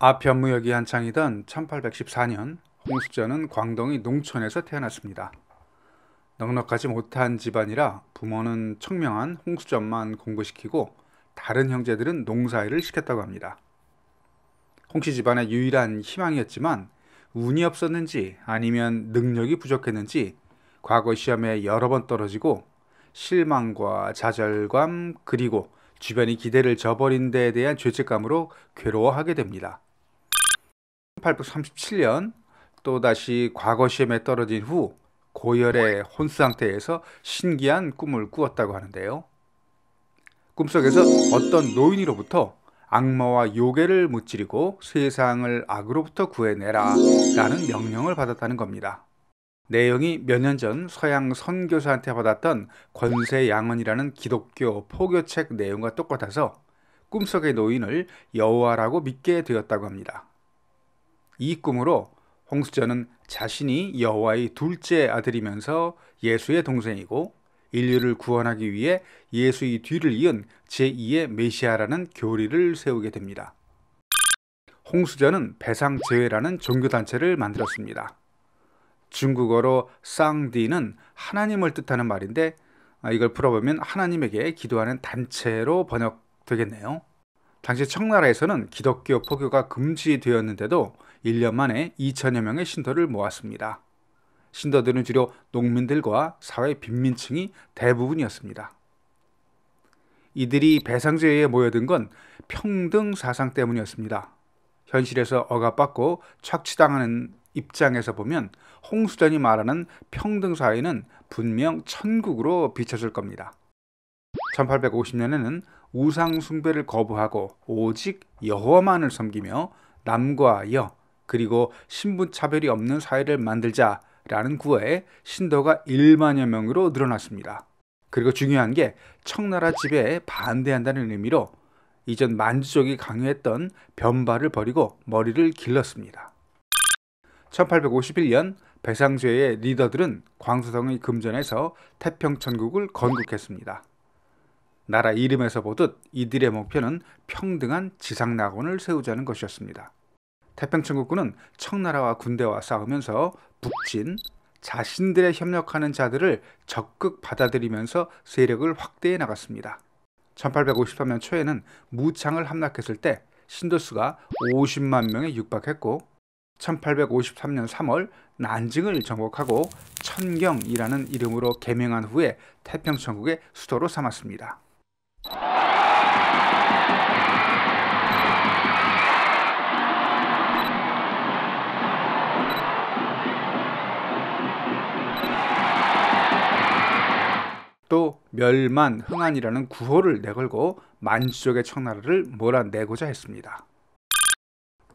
아편무역이 한창이던 1814년 홍수전은 광동의 농촌에서 태어났습니다. 넉넉하지 못한 집안이라 부모는 청명한 홍수전만 공부시키고 다른 형제들은 농사일을 시켰다고 합니다. 홍씨 집안의 유일한 희망이었지만 운이 없었는지 아니면 능력이 부족했는지 과거 시험에 여러 번 떨어지고 실망과 좌절감 그리고 주변이 기대를 저버린 데에 대한 죄책감으로 괴로워하게 됩니다. 1837년 또다시 과거 시험에 떨어진 후 고열의 혼수 상태에서 신기한 꿈을 꾸었다고 하는데요. 꿈속에서 어떤 노인으로부터 악마와 요괴를 무찌르고 세상을 악으로부터 구해내라 라는 명령을 받았다는 겁니다. 내용이 몇 년 전 서양 선교사한테 받았던 권세양언이라는 기독교 포교책 내용과 똑같아서 꿈속의 노인을 여호와라고 믿게 되었다고 합니다. 이 꿈으로 홍수전은 자신이 여호와의 둘째 아들이면서 예수의 동생이고 인류를 구원하기 위해 예수의 뒤를 이은 제2의 메시아라는 교리를 세우게 됩니다. 홍수전은 배상제회라는 종교단체를 만들었습니다. 중국어로 쌍디는 하나님을 뜻하는 말인데 이걸 풀어보면 하나님에게 기도하는 단체로 번역되겠네요. 당시 청나라에서는 기독교 포교가 금지되었는데도 1년 만에 2천여 명의 신도를 모았습니다. 신도들은 주로 농민들과 사회 빈민층이 대부분이었습니다. 이들이 배상제회에 모여든 건 평등 사상 때문이었습니다. 현실에서 억압받고 착취당하는 입장에서 보면 홍수전이 말하는 평등 사회는 분명 천국으로 비춰질 겁니다. 1850년에는 우상 숭배를 거부하고 오직 여호와만을 섬기며 남과 여 그리고 신분 차별이 없는 사회를 만들자라는 구호에 신도가 1만여 명으로 늘어났습니다. 그리고 중요한 게 청나라 지배에 반대한다는 의미로 이전 만주족이 강요했던 변발을 버리고 머리를 길렀습니다. 1851년 배상제회의 리더들은 광수성의 금전에서 태평천국을 건국했습니다. 나라 이름에서 보듯 이들의 목표는 평등한 지상낙원을 세우자는 것이었습니다. 태평천국군은 청나라와 군대와 싸우면서 북진, 자신들의 협력하는 자들을 적극 받아들이면서 세력을 확대해 나갔습니다. 1853년 초에는 무창을 함락했을 때 신도수가 50만 명에 육박했고 1853년 3월 난징을 정복하고 천경이라는 이름으로 개명한 후에 태평천국의 수도로 삼았습니다. 또 멸만, 흥한이라는 구호를 내걸고 만주족의 청나라를 몰아내고자 했습니다.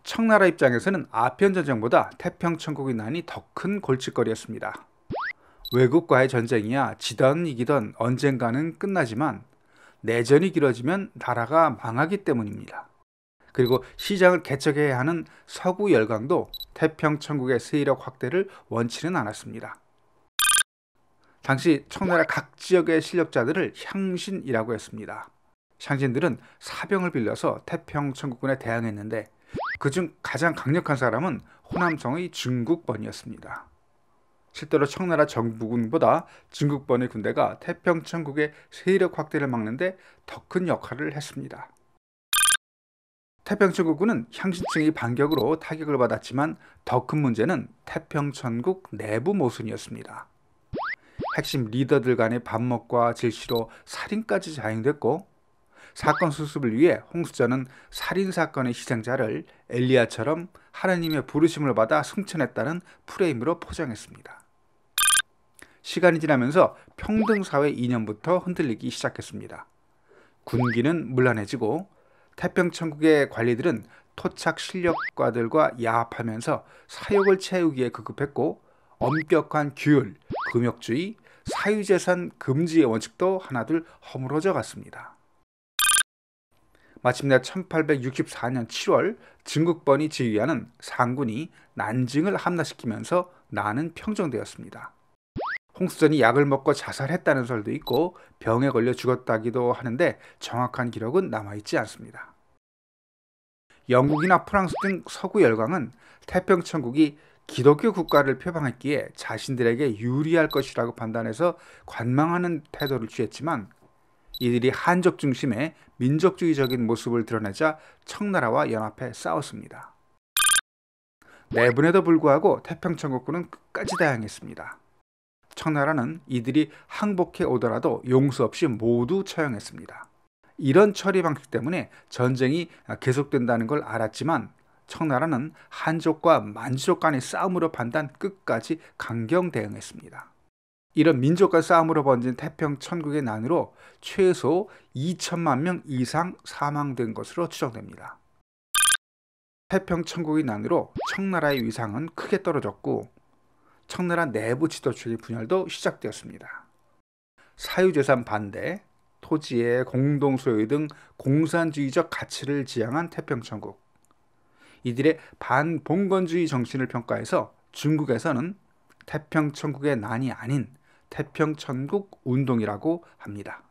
청나라 입장에서는 아편전쟁보다 태평천국의 난이 더 큰 골칫거리였습니다. 외국과의 전쟁이야 지던 이기던 언젠가는 끝나지만 내전이 길어지면 나라가 망하기 때문입니다. 그리고 시장을 개척해야 하는 서구 열강도 태평천국의 세력 확대를 원치는 않았습니다. 당시 청나라 각 지역의 실력자들을 향신이라고 했습니다. 향신들은 사병을 빌려서 태평천국군에 대항했는데 그중 가장 강력한 사람은 호남성의 중국번이었습니다. 실제로 청나라 정부군보다 중국번의 군대가 태평천국의 세력 확대를 막는데 더 큰 역할을 했습니다. 태평천국군은 향신층의 반격으로 타격을 받았지만 더 큰 문제는 태평천국 내부 모순이었습니다. 핵심 리더들 간의 반목과 질시로 살인까지 자행됐고 사건 수습을 위해 홍수전은 살인사건의 희생자를 엘리야처럼 하나님의 부르심을 받아 승천했다는 프레임으로 포장했습니다. 시간이 지나면서 평등사회 이념부터 흔들리기 시작했습니다. 군기는 문란해지고 태평천국의 관리들은 토착 실력가들과 야합하면서 사욕을 채우기에 급급했고 엄격한 규율, 금욕주의, 사유재산 금지의 원칙도 하나둘 허물어져 갔습니다. 마침내 1864년 7월 증국번이 지휘하는 상군이 난징을 함락시키면서 난은 평정되었습니다. 홍수전이 약을 먹고 자살했다는 설도 있고 병에 걸려 죽었다기도 하는데 정확한 기록은 남아있지 않습니다. 영국이나 프랑스 등 서구 열강은 태평천국이 기독교 국가를 표방했기에 자신들에게 유리할 것이라고 판단해서 관망하는 태도를 취했지만, 이들이 한족 중심의 민족주의적인 모습을 드러내자 청나라와 연합해 싸웠습니다. 내분에도 불구하고 태평천국군은 끝까지 대항했습니다. 청나라는 이들이 항복해 오더라도 용서 없이 모두 처형했습니다. 이런 처리 방식 때문에 전쟁이 계속된다는 걸 알았지만 청나라는 한족과 만주족 간의 싸움으로 판단 끝까지 강경 대응했습니다. 이런 민족 간 싸움으로 번진 태평천국의 난으로 최소 2천만 명 이상 사망된 것으로 추정됩니다. 태평천국의 난으로 청나라의 위상은 크게 떨어졌고 청나라 내부 지도체계 분열도 시작되었습니다. 사유재산 반대, 토지의 공동소유 등 공산주의적 가치를 지향한 태평천국. 이들의 반봉건주의 정신을 평가해서 중국에서는 태평천국의 난이 아닌 태평천국 운동이라고 합니다.